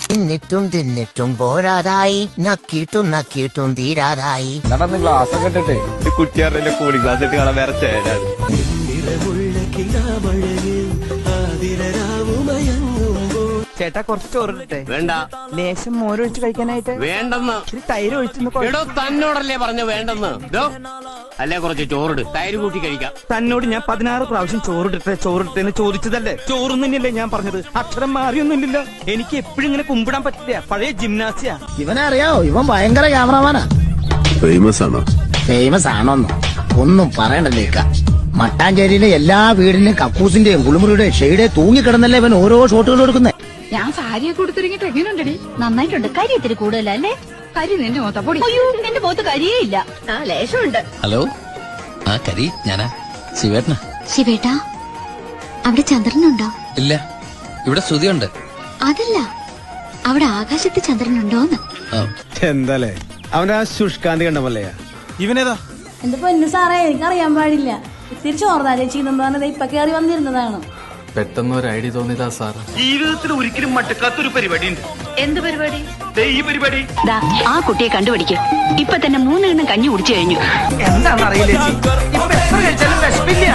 തിന്നിട്ടും തിന്നിട്ടും പോരാതായി, നക്കിയിട്ടും തീരാതായി. Glass ഒക്കെ ഇട്ടിട്ട് കുട്ടിയാരുടെ കൂളി glass ഇട്ട് കാണാൻ വേറെ ചേരാണ്. ചേട്ടാ കുറച്ച് ചോറിട്ടെ. വേണ്ട. ലേശം മോരൊഴിച്ച് കഴിക്കാനായിട്ട്. വേണ്ടെന്ന്. ഇച്ചിരി തൈര് ഒഴിച്ചെന്ന്. എടോ തന്നോടല്ലേ പറഞ്ഞു വേണ്ടെന്ന്. അല്ലേ കുറച്ച് ചോറിട്, തൈര് കൂട്ടി കഴിക്കാം. തന്നോട് ഞാൻ 16 പ്രാവശ്യം ചോറിട്ടെന്ന് ചോദിച്ചതല്ലേ? ചോറും തന്നെയല്ലേ ഞാൻ പറഞ്ഞത്? അക്ഷരം മാറിയൊന്നുമില്ലല്ലോ. എനിക്ക് എപ്പോഴും ഇങ്ങനെ കുമ്പിടാൻ പറ്റില്ല. പഴയ ജിംനാസിയാ. ഇവനെ അറിയാവോ? ഇവൻ ഭയങ്കര ക്യാമറമാനാ. ഫേമസ് ആണോ? ഫേമസ് ആണോന്നോ ഒന്നും പറയണ്ടല്ലേക്ക. മട്ടാഞ്ചേരിയിലെ എല്ലാ വീടിനും കക്കൂസിന്റെയും കുളിമുറിയുടെയും ഷെയ്ഡെ തൂങ്ങിക്കിടന്നല്ലേ ഇവൻ ഓരോ ഷോട്ടുകൾ കൊടുക്കുന്നേ. ഞാൻ സാരിയൊക്കെ കൊടുത്തിറങ്ങിട്ട് എങ്ങനെയുണ്ടടി? നന്നായിട്ടുണ്ട്. കരി ഇത്തിരി കൂടുതലല്ലേ? കരി നിന്റെ മൊത്തം പൊടി. അയ്യോ എന്റെ മുഖത്ത് കരിയേ ഇല്ല. ലേശമുണ്ട്. ഹലോ, ആ കരി ഞാനാ, ശിവേട്ടനാ. ശിവേട്ടാ, അവിടെ ചന്ദ്രനുണ്ടോ? ഇല്ല, ഇവിടെ ശ്രുതിയുണ്ട്. അതല്ല, അവിടെ ആകാശത്ത് ചന്ദ്രനുണ്ടോന്ന്. എന്താലേ അവന്റെ ആ ശുഷ്കാന്തി കണ്ടമല്ലയാ. ഇവനേതാ? എന്റെ പൊന്നു സാറേ, എനിക്കറിയാൻ പാടില്ല. തിരിച്ചു ഓർന്നാലേ ചെയ്യുന്നത് ഇപ്പൊ കയറി വന്നിരുന്നതാണ്. പെട്ടെന്ന് ഒരു ഐഡിയ തോന്നിയതാ സാർ. ജീവിതത്തിൽ ഒരിക്കലും മട്ടക്കാത്തൊരു പരിപാടി ഉണ്ട്. എന്ത് പരിപാടി? ഈ പരിപാടി. ആ കുട്ടിയെ കണ്ടുപിടിക്കും. ഇപ്പൊ തന്നെ 3 എണ്ണം കഞ്ഞി കുടിച്ചു കഴിഞ്ഞു. എന്താണെന്നറിയില്ല. ഇപ്പൊ എത്ര കഴിച്ചാലും വിശപ്പില്ല.